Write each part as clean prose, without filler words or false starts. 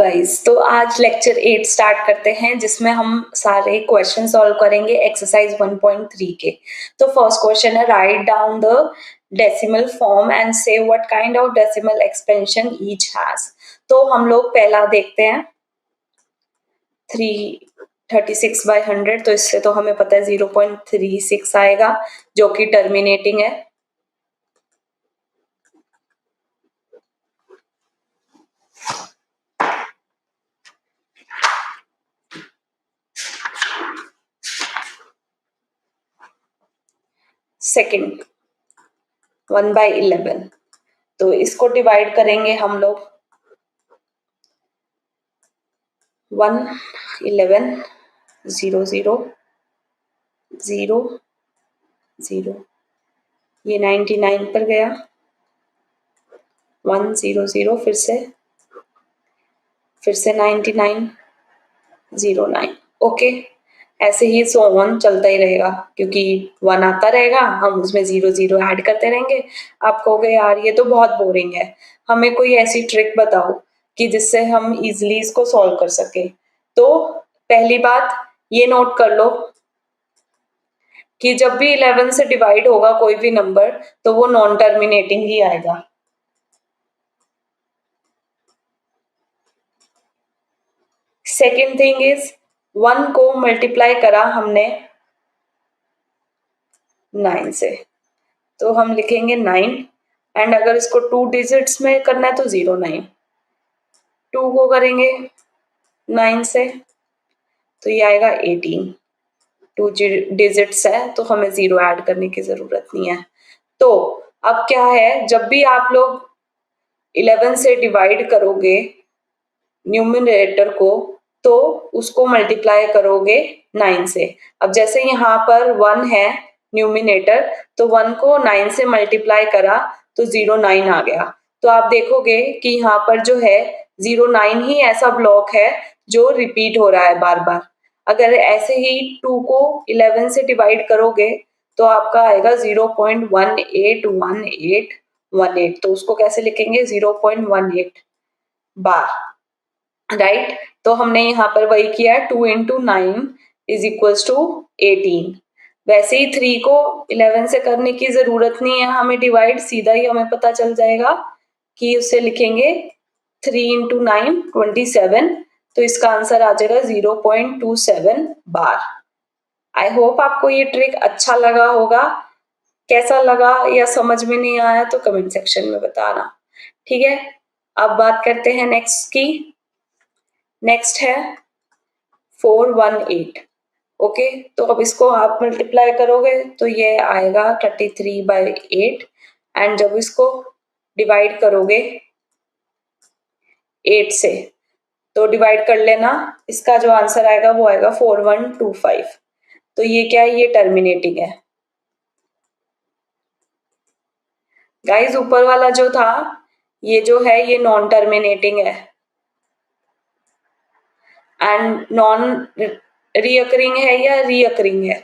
Guys, तो आज lecture 8 start करते हैं जिसमें हम सारे क्वेश्चन सॉल्व करेंगे एक्सरसाइज 1.3 के। तो फर्स्ट क्वेश्चन है write down the decimal form and say what kind of decimal expansion each has. तो हम लोग पहला देखते हैं 336/100, तो इससे तो हमें पता है 0.36 आएगा जो कि टर्मिनेटिंग है। सेकंड 1/11, तो इसको डिवाइड करेंगे हम लोग 1 11 0 0 0 0, ये 99 पर गया, 1 0 0, फिर से 99 0 9। ओके, ऐसे ही सो ऑन चलता ही रहेगा क्योंकि 1 आता रहेगा, हम उसमें 0 0 ऐड करते रहेंगे। आप कहोगे यार ये तो बहुत बोरिंग है, हमें कोई ऐसी ट्रिक बताओ कि जिससे हम इजीली इसको सॉल्व कर सके। तो पहली बात ये नोट कर लो कि जब भी 11 से डिवाइड होगा कोई भी नंबर तो वो नॉन टर्मिनेटिंग ही आएगा। सेकेंड थिंग इज 1 को मल्टीप्लाई करा हमने 9 से, तो हम लिखेंगे 9, एंड अगर इसको 2 डिजिट्स में करना है तो 0 9। 2 को करेंगे 9 से तो ये आएगा 18। 2 डिजिट्स है तो हमें 0 ऐड करने की जरूरत नहीं है। तो अब क्या है, जब भी आप लोग 11 से डिवाइड करोगे न्यूमरेटर को तो उसको मल्टीप्लाई करोगे 9 से। अब जैसे यहाँ पर 1 है न्यूमिनेटर, तो 1 को 9 से मल्टीप्लाई करा तो 0 9 आ गया। तो आप देखोगे कि यहाँ पर जो है 0 9 ही ऐसा ब्लॉक है जो रिपीट हो रहा है बार बार। अगर ऐसे ही 2 को 11 से डिवाइड करोगे तो आपका आएगा 0.181818, तो उसको कैसे लिखेंगे 0.18 बार, राइट। तो हमने यहाँ पर वही किया है, 2 × 9 = 18। वैसे ही 3 को 11 से करने की जरूरत नहीं है हमें डिवाइड, सीधा ही हमें पता चल जाएगा कि उसे लिखेंगे 3 × 9 27, तो इसका आंसर आ जाएगा 0.27 बार। आई होप आपको ये ट्रिक अच्छा लगा होगा। कैसा लगा या समझ में नहीं आया तो कमेंट सेक्शन में बताना, ठीक है। अब बात करते हैं नेक्स्ट की। नेक्स्ट है 418। ओके, तो अब इसको आप मल्टीप्लाई करोगे तो ये आएगा 33/8, एंड जब इसको डिवाइड करोगे 8 से तो डिवाइड कर लेना, इसका जो आंसर आएगा वो आएगा 4125। तो ये क्या है, ये टर्मिनेटिंग है गाइस। ऊपर वाला जो था ये जो है ये नॉन टर्मिनेटिंग है एंड नॉन रीअकरिंग है या रीअकरिंग है,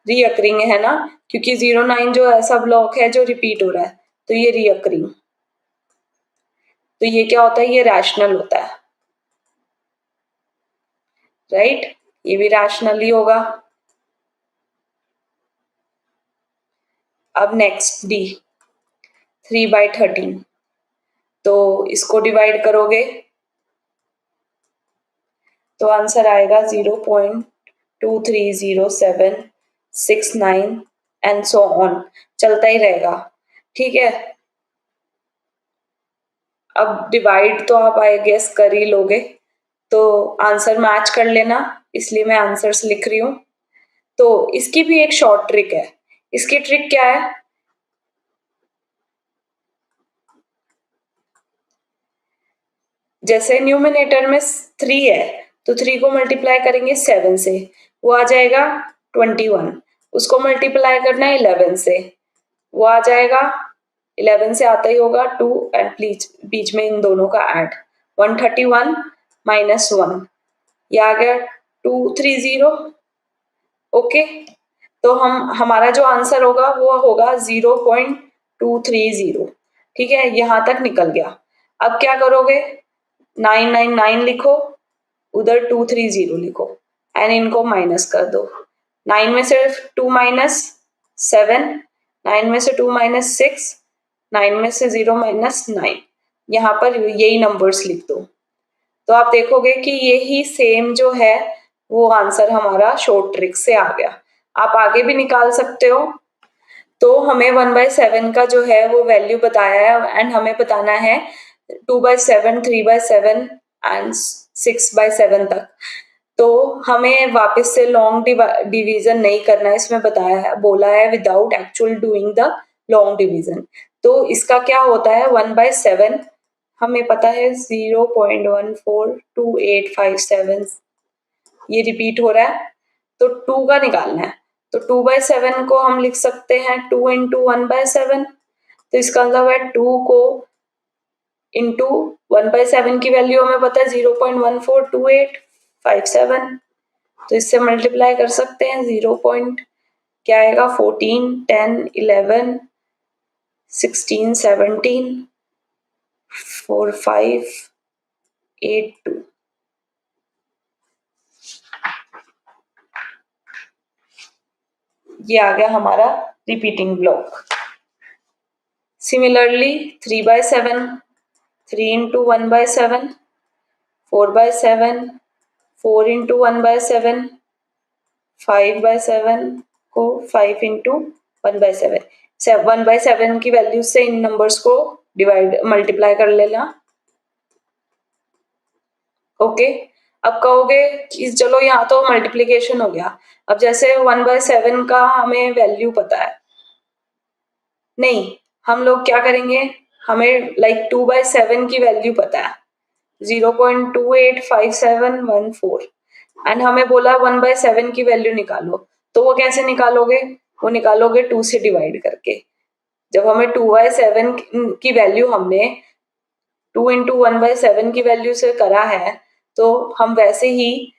रीअकरिंग है ना, क्योंकि 0 9 जो ऐसा ब्लॉक है जो रिपीट हो रहा है तो ये रीअकरिंग। तो ये क्या होता है, ये रैशनल होता है, राइट। ये भी रैशनल ही होगा। अब नेक्स्ट डी 3/13, तो इसको डिवाइड करोगे तो आंसर आएगा 0.230769 एंड सो ऑन, चलता ही रहेगा, ठीक है। अब डिवाइड तो आप आई गेस कर ही लोगे, तो आंसर मैच कर लेना, इसलिए मैं आंसर्स लिख रही हूं। तो इसकी भी एक शॉर्ट ट्रिक है। इसकी ट्रिक क्या है, जैसे न्यूमिनेटर में 3 है तो 3 को मल्टीप्लाई करेंगे 7 से, वो आ जाएगा 21। उसको मल्टीप्लाई करना है 11 से, वो आ जाएगा 11 से आता ही होगा 2, एंड प्लीज बीच में इन दोनों का ऐड 131 - 1, ये आ गया 230। ओके, तो हमारा जो आंसर होगा वो होगा 0.230, ठीक है, यहां तक निकल गया। अब क्या करोगे, 999 लिखो, उधर 230 लिखो एंड इनको माइनस कर दो। 9 में से 2 माइनस 7, 9 में से 2 माइनस 6, 9 में से 0 माइनस 9, यहाँ पर यही नंबर्स लिख दो। तो आप देखोगे कि यही सेम जो है वो आंसर हमारा शॉर्ट ट्रिक से आ गया। आप आगे भी निकाल सकते हो। तो हमें 1/7 का जो है वो वैल्यू बताया है एंड हमें बताना है 2/7, 3/7 एंड 6/7 तक। तो हमें वापस से लॉन्ग डिवीजन नहीं करना है, इसमें बताया है, बोला है without actual doing the long division. तो इसका क्या होता है 1/7, हमें पता है 0.142857 ये रिपीट हो रहा है, तो 2 का निकालना है। तो 2/7 को हम लिख सकते हैं 2 इंटू 1/7। तो इसका मतलब है 2 को इंटू 1/7 की वैल्यू हमें पता है 0.142857, तो इससे मल्टीप्लाई कर सकते हैं। 0 पॉइंट क्या आएगा 14, 10, 11, 16, 17, 4, 5, 8, 2। ये आ गया हमारा repeating block. Similarly 3/7, 3 into 1/7, 4/7, 4 into 1/7, 5/7 को 5 इंटू 1/7, 1/7 की वैल्यू से इन नंबर्स को डिवाइड मल्टीप्लाई कर लेना। ओके, अब कहोगे कि चलो यहाँ तो मल्टीप्लीकेशन हो गया, अब जैसे 1/7 का हमें वैल्यू पता है, नहीं हम लोग क्या करेंगे, हमें लाइक 2/7 की वैल्यू पता है 0.285714 एंड हमें बोला 1/7 की वैल्यू निकालो। तो वो कैसे निकालोगे, वो निकालोगे 2 से डिवाइड करके। जब हमें 2/7 की वैल्यू हमने 2 इंटू 1/7 की वैल्यू से करा है, तो हम वैसे ही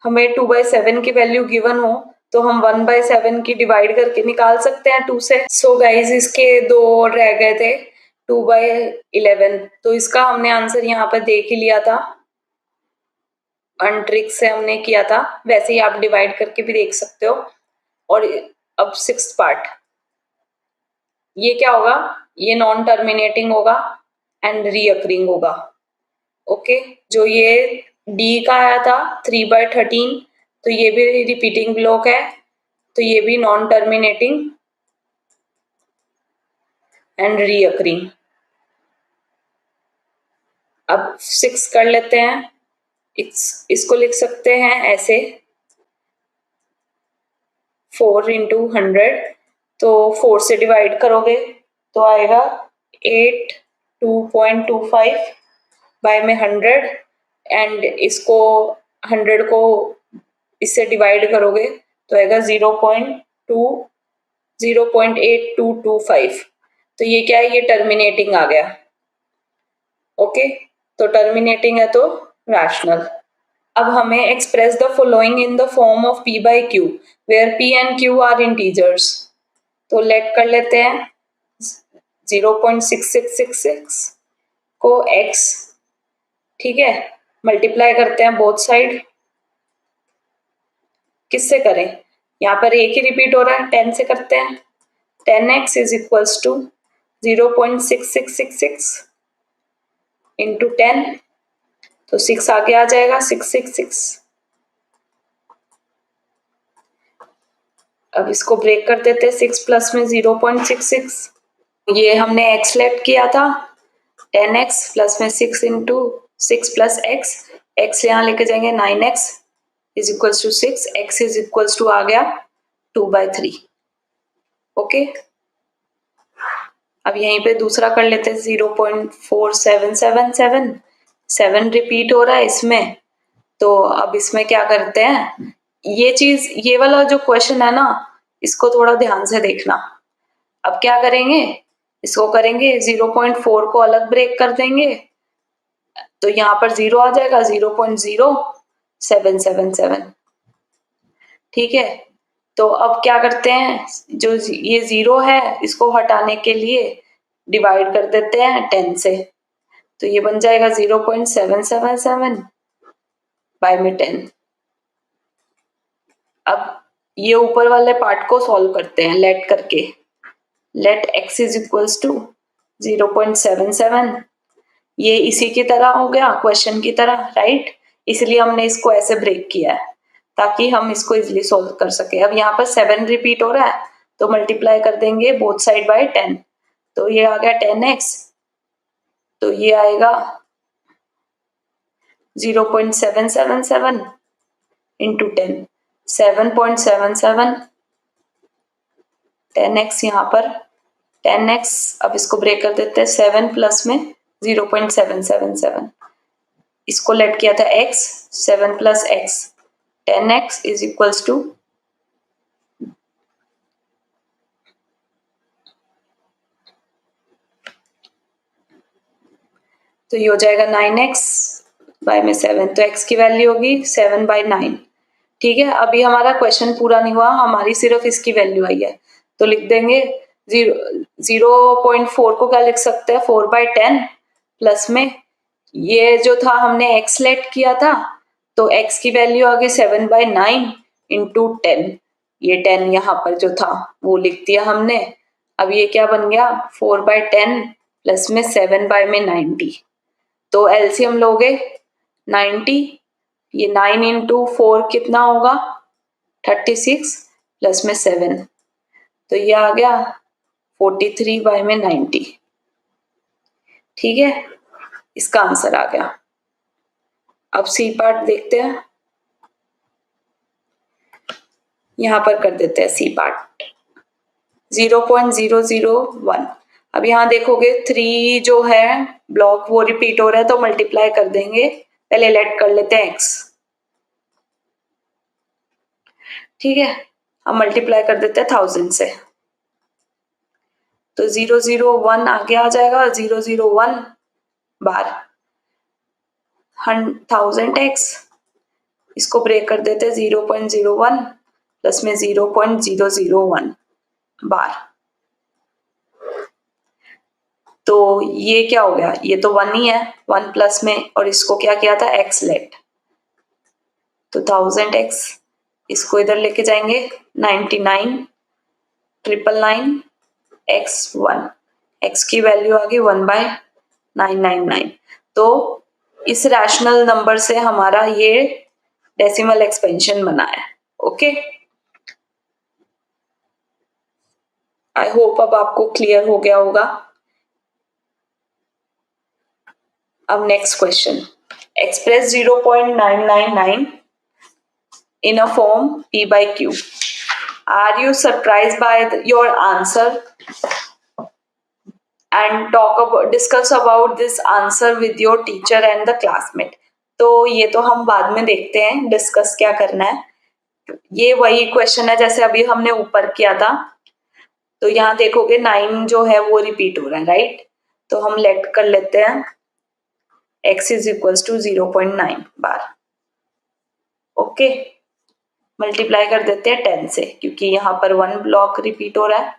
हमें 2/7 की वैल्यू गिवन हो तो हम 1/7 की डिवाइड करके निकाल सकते हैं 2 से। सो गाइज इसके 2 और रह गए थे 2/11, तो इसका हमने आंसर यहाँ पर देख ही लिया था, ट्रिक से हमने किया था, वैसे ही आप डिवाइड करके भी देख सकते हो। और अब 6th पार्ट, ये क्या होगा, ये नॉन टर्मिनेटिंग होगा एंड रीअकरिंग होगा। ओके, जो ये डी का आया था 3/13, तो ये भी रिपीटिंग ब्लॉक है, तो ये भी नॉन टर्मिनेटिंग एंड रीअकरिंग। अब 6 कर लेते हैं, इसको लिख सकते हैं ऐसे 4 इंटू 100, तो 4 से डिवाइड करोगे तो आएगा 8, 2.25 बाय में 100 एंड इसको 100 को इससे डिवाइड करोगे तो आएगा 0.8225। तो ये क्या है, ये टर्मिनेटिंग आ गया। ओके, तो टर्मिनेटिंग है तो रैशनल। अब हमें express the following in the form of p by q where p and q are integers. तो लेट कर लेते हैं 0.6666 को x, ठीक है, मल्टीप्लाई करते हैं बोथ साइड। किससे करें, यहाँ पर एक ही रिपीट हो रहा है, 10 से करते हैं। 10x is equals to 0.6666 into 10, तो 6 आगे आ जाएगा 666। अब इसको ब्रेक कर देते हैं, 6 प्लस में 0.66, ये हमने x लेट किया था 10x प्लस में 6 इंटू 6 प्लस x, x यहाँ लेके जाएंगे 9x is equals to 6, x is equals to आ गया 2/3। ओके, अब यहीं पे दूसरा कर लेते हैं 0.4777, 7 रिपीट हो रहा है इसमें, तो अब इसमें क्या करते हैं, ये चीज, ये वाला जो क्वेश्चन है ना, इसको थोड़ा ध्यान से देखना। अब क्या करेंगे, इसको करेंगे 0.4 को अलग ब्रेक कर देंगे, तो यहाँ पर 0 आ जाएगा 0.0777, ठीक है। तो अब क्या करते हैं, जो ये 0 है इसको हटाने के लिए डिवाइड कर देते हैं 10 से, तो ये बन जाएगा 0.777 बाय में 10। अब ये ऊपर वाले पार्ट को सॉल्व करते हैं लेट करके। Let x is equals to 0.77, ये इसी की तरह हो गया क्वेश्चन की तरह, राइट। इसलिए हमने इसको ऐसे ब्रेक किया है ताकि हम इसको इजिली सॉल्व कर सके। अब यहाँ पर 7 रिपीट हो रहा है तो मल्टीप्लाई कर देंगे बोथ साइड बाय 10, तो ये आ गया 10x, तो ये आएगा 0.777 इंटू 10, 7.77, 10x यहाँ पर 10x। अब इसको ब्रेक कर देते हैं, 7 प्लस में 0.777, इसको लेट किया था x, 7 plus x, 10x is equals to तो ये हो जाएगा 9x बाय में 7, तो x की वैल्यू होगी 7/9। ठीक है, अभी हमारा क्वेश्चन पूरा नहीं हुआ, हमारी सिर्फ इसकी वैल्यू आई है, तो लिख देंगे 0.4 को क्या लिख सकते हैं 4/10 प्लस में ये जो था हमने x लेट किया था, तो x की वैल्यू आ गई 7/9 इंटू 10, ये 10 यहाँ पर जो था वो लिख दिया हमने। अब ये क्या बन गया 4/10 प्लस में 7/90, तो एलसीएम लोगे 90, ये 9 इंटू 4 कितना होगा 36 प्लस में 7, तो ये आ गया 43/90। ठीक है, इसका आंसर आ गया। अब सी पार्ट देखते हैं, यहां पर कर देते हैं सी पार्ट 0.001। अब यहाँ देखोगे 3 जो है ब्लॉक वो रिपीट हो रहा है, तो मल्टीप्लाई कर देंगे, पहले लेट कर लेते हैं x। ठीक है, अब मल्टीप्लाई कर देते हैं 1000 से, तो 001 आगे आ जाएगा, 001 बार 1000x, इसको ब्रेक कर देते हैं 0.01 प्लस में 0.001 बार, तो ये क्या हो गया, ये तो 1 ही है, 1 प्लस में, और इसको क्या किया था x लेट, तो 1000x, इसको इधर लेके जाएंगे 99 999 x1, x की वैल्यू आ गई 1/999। तो इस रैशनल नंबर से हमारा ये डेसिमल एक्सपेंशन बना है। ओके, आई होप अब आपको क्लियर हो गया होगा। अब next question, express 0.999 in a form p by q. Are you surprised by your answer and discuss about this answer with your teacher and the classmate? तो ये तो हम बाद में देखते हैं डिस्कस क्या करना है। ये वही क्वेश्चन है जैसे अभी हमने ऊपर किया था, तो यहाँ देखोगे 9 जो है वो रिपीट हो रहा है, राइट। तो हम लेट कर लेते हैं x is equals to 0.9 bar. Okay, multiply कर देते हैं 10 से, क्योंकि यहाँ पर 1 ब्लॉक रिपीट हो रहा है।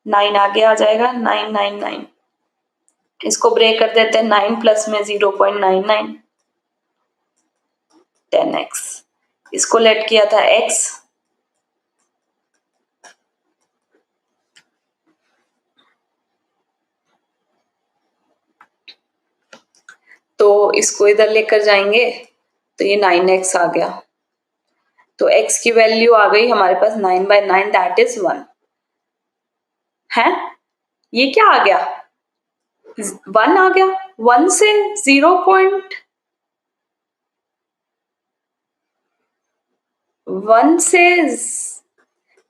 नाइन आगे आ जाएगा 999, इसको ब्रेक कर देते हैं 9 प्लस में 0.99 10x, इसको लेट किया था x, तो इसको इधर लेकर जाएंगे तो ये 9x आ गया, तो x की वैल्यू आ गई हमारे पास 9/9 दैट इज 1 है। ये क्या आ गया 1 आ गया, 1 से 1 से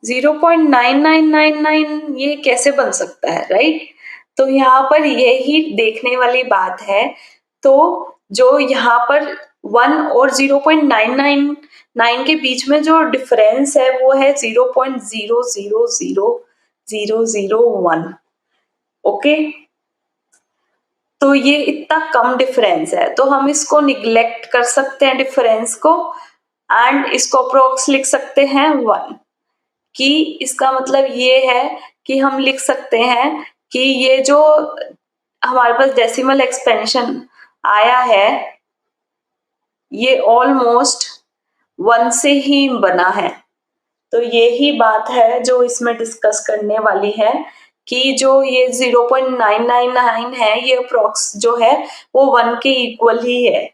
0.9999 ये कैसे बन सकता है, राइट। तो यहाँ पर यही देखने वाली बात है। तो जो यहाँ पर 1 और 0.999 के बीच में जो डिफरेंस है वो है 0.000001। ओके, तो ये इतना कम डिफरेंस है, तो हम इसको निग्लेक्ट कर सकते हैं डिफरेंस को, एंड इसको अप्रोक्स लिख सकते हैं 1, कि इसका मतलब ये है कि हम लिख सकते हैं कि ये जो हमारे पास डेसिमल एक्सपेंशन आया है ये ऑलमोस्ट 1 से ही बना है। तो ये ही बात है जो इसमें डिस्कस करने वाली है कि जो ये 0.999 है ये अप्रोक्स जो है वो 1 के इक्वल ही है,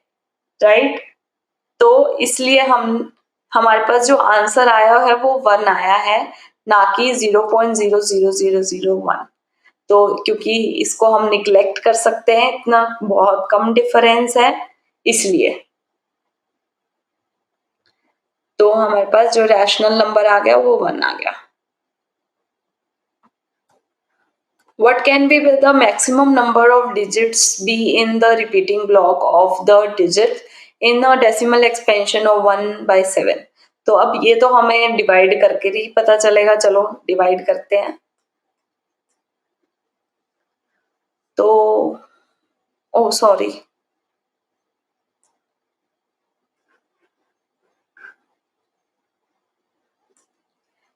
राइट। तो इसलिए हमारे पास जो आंसर आया है वो 1 आया है, ना कि 0.00001। तो क्योंकि इसको हम निग्लेक्ट कर सकते हैं, इतना बहुत कम डिफरेंस है इसलिए। तो हमारे पास जो रैशनल नंबर आ गया वो 1 आ गया। What can be the maximum number of digits be in the repeating block of the digits in a decimal expansion of 1/7? तो अब ये तो हमें डिवाइड करके ही पता चलेगा, चलो डिवाइड करते हैं। तो ओ सॉरी,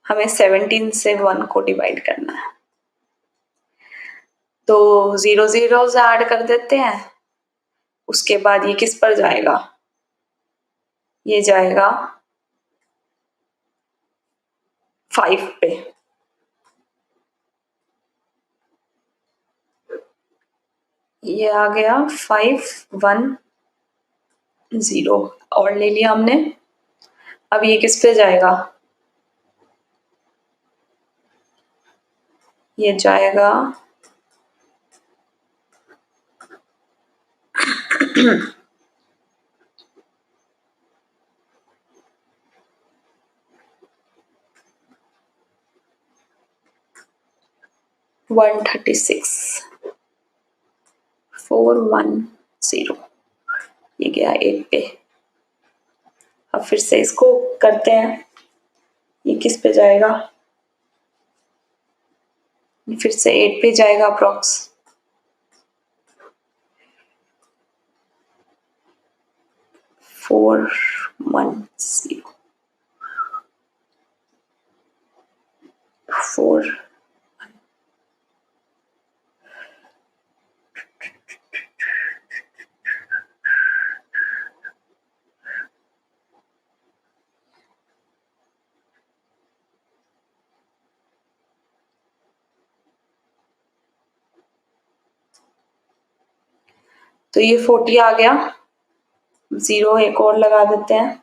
हमें 17 से 1 को डिवाइड करना है, तो 0 0 ऐड कर देते हैं। उसके बाद ये किस पर जाएगा, ये जाएगा 5 पे। ये आ गया 510 और ले लिया हमने। अब ये किस पे जाएगा, ये जाएगा 136 410, ये गया 8 पे। अब फिर से इसको करते हैं, ये किस पे जाएगा, फिर से 8 पे जाएगा अप्रोक्स। 410 4 तो ये 40 आ गया, 0 एक और लगा देते हैं।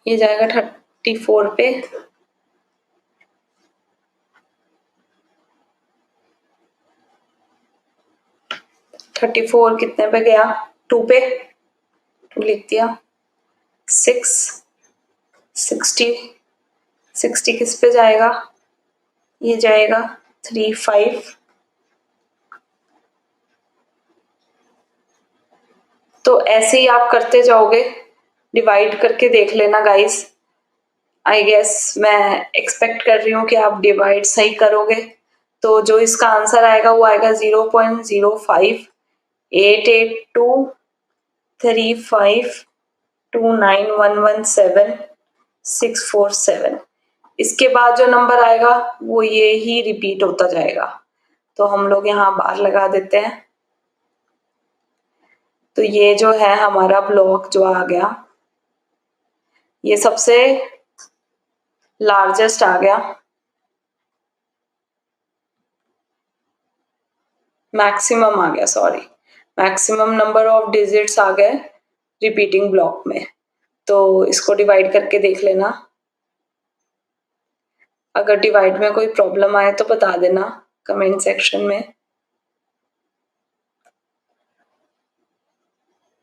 ये जाएगा 34 पे। थर्टी फोर कितने पे गया, 2 पे, 2 लिख दिया। 6 60 किस पे जाएगा, ये जाएगा 3 5। तो ऐसे ही आप करते जाओगे, डिवाइड करके देख लेना गाइस। आई गेस मैं एक्सपेक्ट कर रही हूँ कि आप डिवाइड सही करोगे। तो जो इसका आंसर आएगा वो आएगा 0.058823529117 इसके बाद जो नंबर आएगा वो ये ही रिपीट होता जाएगा। तो हम लोग यहाँ बार लगा देते हैं। तो ये जो है हमारा ब्लॉक जो आ गया, ये सबसे लार्जेस्ट आ गया, मैक्सिमम आ गया, sorry maximum number of digits आ गए रिपीटिंग ब्लॉक में। तो इसको डिवाइड करके देख लेना। अगर डिवाइड में कोई प्रॉब्लम आए तो बता देना कमेंट सेक्शन में।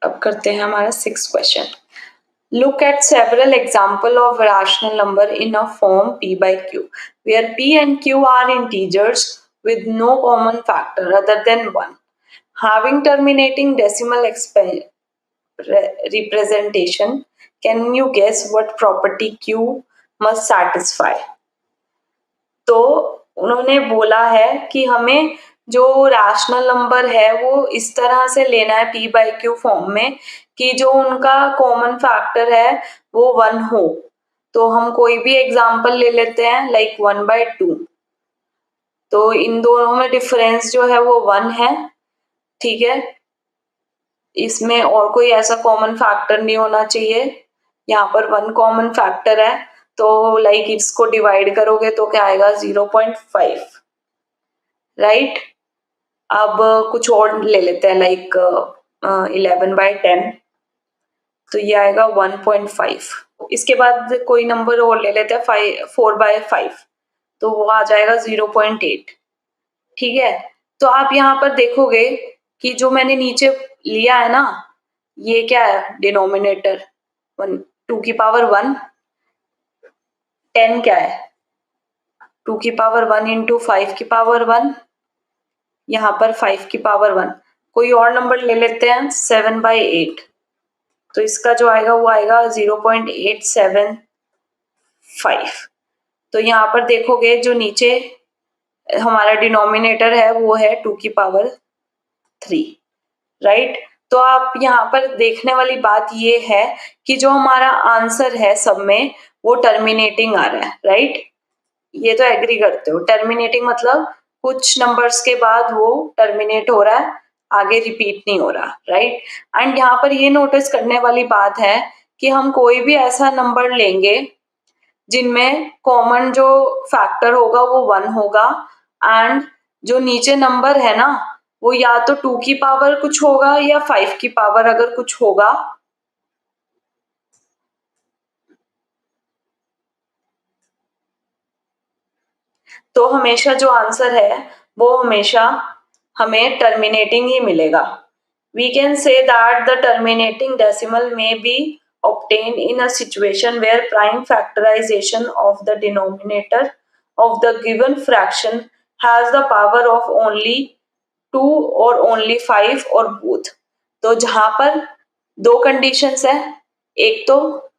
अब करते हैं हमारा 6th question. Look at several example of rational number in a form p by q, where p and q are integers with no common factor other than 1, having terminating decimal representation. Can you guess what property q must satisfy? तो उन्होंने बोला है कि हमें जो rational number है वो इस तरह से लेना है p/q फॉर्म में कि जो उनका कॉमन फैक्टर है वो 1 हो। तो हम कोई भी एग्जांपल ले लेते हैं लाइक 1/2। तो इन दोनों में डिफरेंस जो है वो 1 है, ठीक है। इसमें और कोई ऐसा कॉमन फैक्टर नहीं होना चाहिए। यहाँ पर 1 कॉमन फैक्टर है, तो लाइक इसको डिवाइड करोगे तो क्या आएगा 0.5, राइट। अब कुछ और ले लेते हैं लाइक 11/10, तो ये आएगा 1.5। इसके बाद कोई नंबर और ले लेते हैं 4/5, तो वो आ जाएगा 0.8, ठीक है। तो आप यहाँ पर देखोगे कि जो मैंने नीचे लिया है ना, ये क्या है डिनोमिनेटर 1, 2 की पावर 1, 10 क्या है 2 की पावर 1 इंटू 5 की पावर 1, यहाँ पर 5 की पावर 1। कोई और नंबर ले लेते हैं 7/8, तो इसका जो आएगा वो आएगा 0.875। तो यहाँ पर देखोगे जो नीचे हमारा डिनोमिनेटर है वो है 2 की पावर 3, राइट। तो आप यहाँ पर देखने वाली बात ये है कि जो हमारा आंसर है सब में वो टर्मिनेटिंग आ रहा है, राइट। ये तो एग्री करते हो, टर्मिनेटिंग मतलब कुछ नंबर्स के बाद वो टर्मिनेट हो रहा है, आगे रिपीट नहीं हो रहा, राइट। एंड यहाँ पर ये नोटिस करने वाली बात है कि हम कोई भी ऐसा नंबर लेंगे जिनमें कॉमन जो फैक्टर होगा वो 1 होगा, एंड जो नीचे नंबर है ना वो या तो 2 की पावर कुछ होगा या 5 की पावर अगर कुछ होगा। तो हमेशा जो आंसर है वो हमेशा हमें टर्मिनेटिंग ही मिलेगा। We can say that the terminating decimal may be obtained in a situation where prime factorization of the denominator of the given fraction has the power of only 2 or only 5 or both। तो जहां पर दो conditions है, एक तो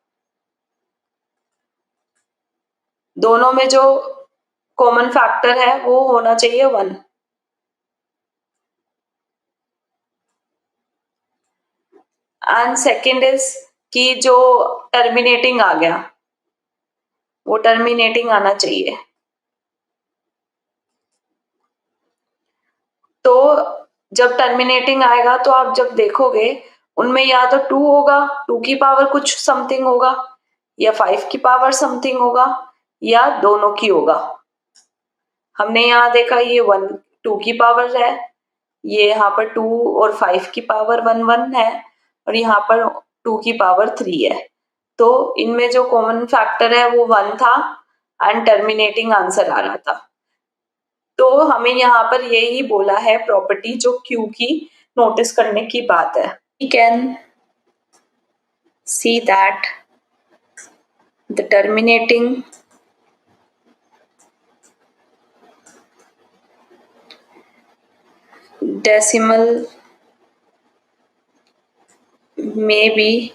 दोनों में जो कॉमन फैक्टर है वो होना चाहिए 1, एंड सेकेंड इज कि जो टर्मिनेटिंग आ गया वो टर्मिनेटिंग आना चाहिए। तो जब टर्मिनेटिंग आएगा तो आप जब देखोगे उनमें या तो 2 होगा, 2 की पावर कुछ समथिंग होगा, या 5 की पावर समथिंग होगा, या दोनों की होगा। हमने यहाँ देखा ये 1 2 की पावर है, ये यहाँ पर 2 और 5 की पावर 1 1 है, और यहाँ पर 2 की पावर 3 है। तो इनमें जो कॉमन फैक्टर है वो 1 था एंड टर्मिनेटिंग आंसर आ रहा था। तो हमें यहाँ पर यही बोला है प्रॉपर्टी जो क्यू की नोटिस करने की बात है। We can see that the terminating decimal may be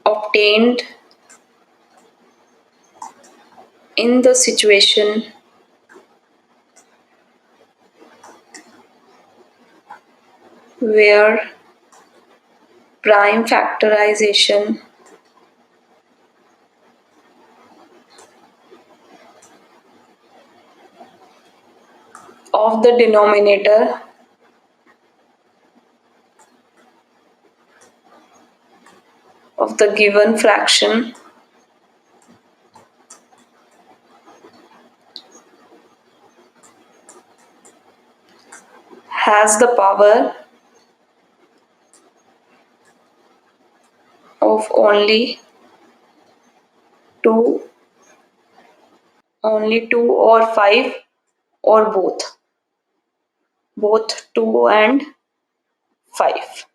obtained in the situation where prime factorization of the denominator of the given fraction has the power of only two or 5 or both 2 and 5।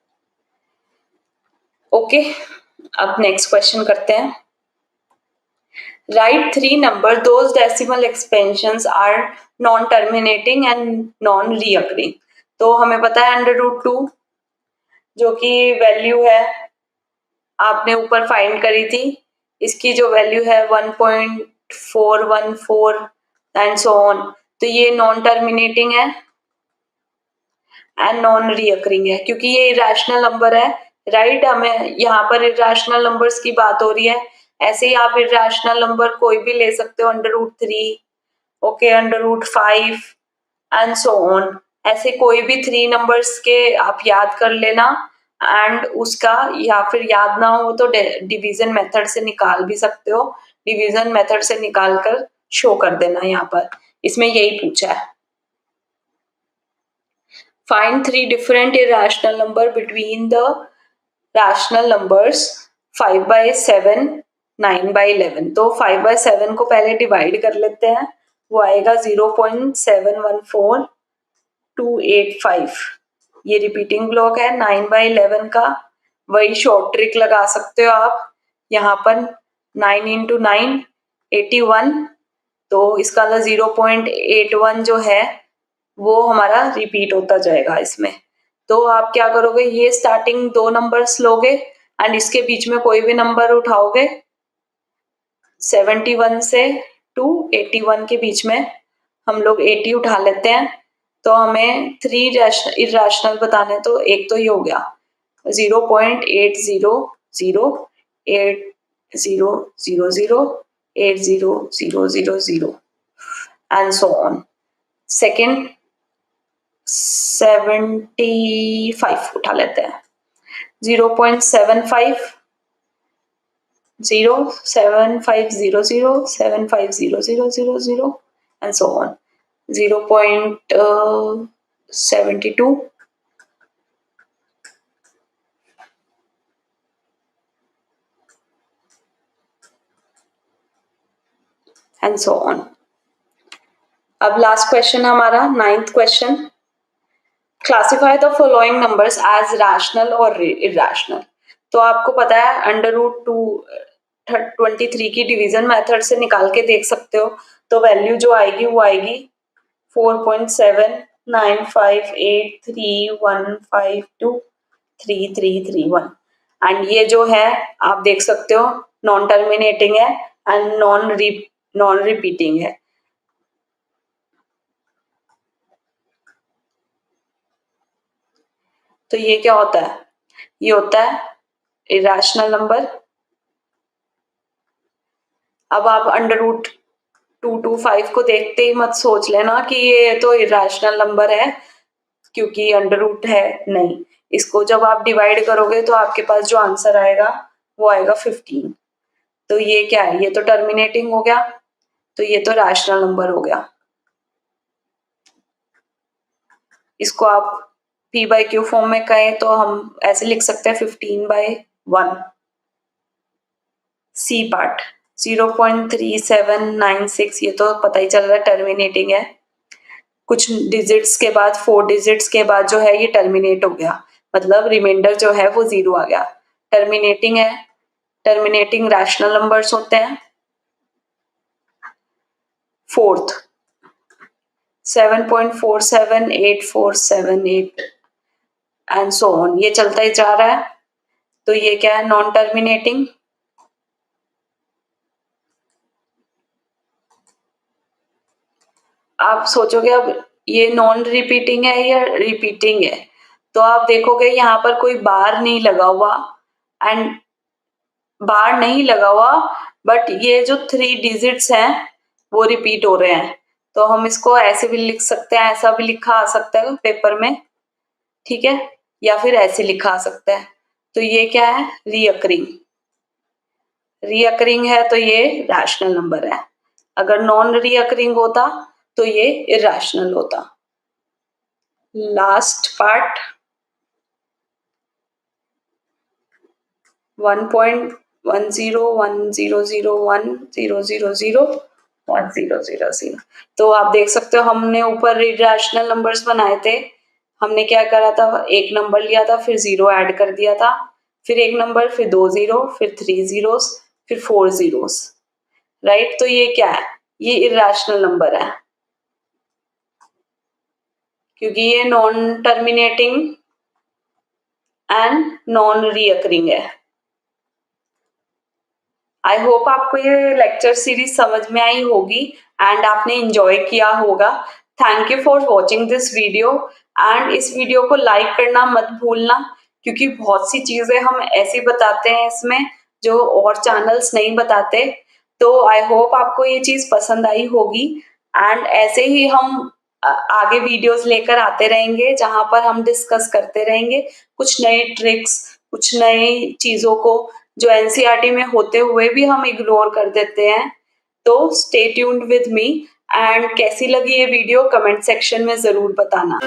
Okay, अब next question करते हैं। Write 3 number those decimal expansions are non terminating and non recurring. तो हमें पता है √2 जो कि value है आपने ऊपर फाइंड करी थी, इसकी जो वैल्यू है 1.2 414 एंड सो ऑन। तो ये नॉन टर्मिनेटिंग है एंड नॉन रीअकरिंग है, क्योंकि ये इरेशनल नंबर है, राइट। हमें यहाँ पर इरेशनल नंबर्स की बात हो रही है। ऐसे ही आप इरेशनल नंबर कोई भी ले सकते हो, √3, ओके, √5 एंड सो ऑन। ऐसे कोई भी 3 नंबर्स के आप याद कर लेना एंड उसका, या फिर याद ना हो तो डिवीजन मेथड से निकाल भी सकते हो। डिवीजन मेथड से निकाल कर शो कर देना। यहाँ पर इसमें यही पूछा है, find 3 different irrational number between the rational numbers 5 by 7, 9 by 11। तो 5 by 7 को पहले डिवाइड कर लेते हैं, वो आएगा 0.714285। ये रिपीटिंग ब्लॉक है। 9 by 11 का वही शॉर्ट ट्रिक लगा सकते हो आप। यहाँ पर 9 into 9 81, तो इसका 0.81 जो है वो हमारा रिपीट होता जाएगा इसमें। तो आप क्या करोगे, ये स्टार्टिंग 2 नंबर्स लोगे एंड इसके बीच में कोई भी नंबर उठाओगे। 71 से टू 81 के बीच में हम लोग 80 उठा लेते हैं। तो हमें 3 इरेशनल बताने, तो एक तो ये हो गया 0.80008008000 एंड सो ऑन। सेकेंड 75 उठा लेते हैं, 0.75 07500750000 and so on. 0.72 and so on. अब लास्ट क्वेश्चन हमारा 9th question, classify the following numbers as rational और इरेशनल। तो आपको पता है √23 की डिवीजन मेथड से निकाल के देख सकते हो। तो वैल्यू जो आएगी वो आएगी 4.795831523331। एंड ये जो है आप देख सकते हो नॉन टर्मिनेटिंग है एंड नॉन रिपीटिंग है। तो ये क्या होता है, ये होता है इरेशनल नंबर। अब आप √225 को देखते ही मत सोच लेना कि ये तो इरेशनल नंबर है क्योंकि अंडर रूट है, नहीं। इसको जब आप डिवाइड करोगे तो आपके पास जो आंसर आएगा वो आएगा 15। तो ये क्या है, ये तो टर्मिनेटिंग हो गया, तो ये तो रैशनल नंबर हो गया। इसको आप p/q फॉर्म में कहें तो हम ऐसे लिख सकते हैं 15/1। सी पार्ट 0.3796, ये तो पता ही चल रहा है टर्मिनेटिंग है। कुछ डिजिट्स के बाद 4 डिजिट्स के बाद जो है ये टर्मिनेट हो गया, मतलब रिमाइंडर जो है वो 0 आ गया। टर्मिनेटिंग है, टर्मिनेटिंग रैशनल नंबर्स होते हैं। फोर्थ 7.478478 एंड सो ऑन, ये चलता ही जा रहा है। तो ये क्या है, नॉन टर्मिनेटिंग। आप सोचोगे अब ये नॉन रिपीटिंग है या रिपीटिंग है, तो आप देखोगे यहाँ पर कोई बार नहीं लगा हुआ एंड बार नहीं लगा हुआ, बट ये जो 3 डिजिट्स हैं वो रिपीट हो रहे हैं। तो हम इसको ऐसे भी लिख सकते हैं, ऐसा भी लिखा आ सकता है पेपर में, ठीक है, या फिर ऐसे लिखा आ सकता है। तो ये क्या है, रीअकरिंग। रीअकरिंग है तो ये रैशनल नंबर है। अगर नॉन रीअकरिंग होता तो ये इरेशनल होता। Last part 1.10100100010000। तो आप देख सकते हो हमने ऊपर इरेशनल नंबर्स बनाए थे। हमने क्या करा था, एक नंबर लिया था, फिर 0 ऐड कर दिया था, फिर एक नंबर, फिर 2 0, फिर 3 zeros, फिर 4 zeros, राइट। तो ये क्या है, ये इरेशनल नंबर है क्योंकि ये non terminating and non recurring है। आई होप आपको ये लेक्चर सीरीज समझ में आई होगी एंड आपने एंजॉय किया होगा। Thank you for watching this video and इस वीडियो को लाइक करना मत भूलना, क्योंकि बहुत सी चीजें हम ऐसी बताते हैं इसमें जो और चैनल्स नहीं बताते। तो आई होप आपको ये चीज पसंद आई होगी एंड ऐसे ही हम आगे वीडियोस लेकर आते रहेंगे जहां पर हम डिस्कस करते रहेंगे कुछ नए ट्रिक्स, कुछ नई चीजों को जो एनसीईआरटी में होते हुए भी हम इग्नोर कर देते हैं। तो stay tuned with me and कैसी लगी ये वीडियो कमेंट सेक्शन में जरूर बताना।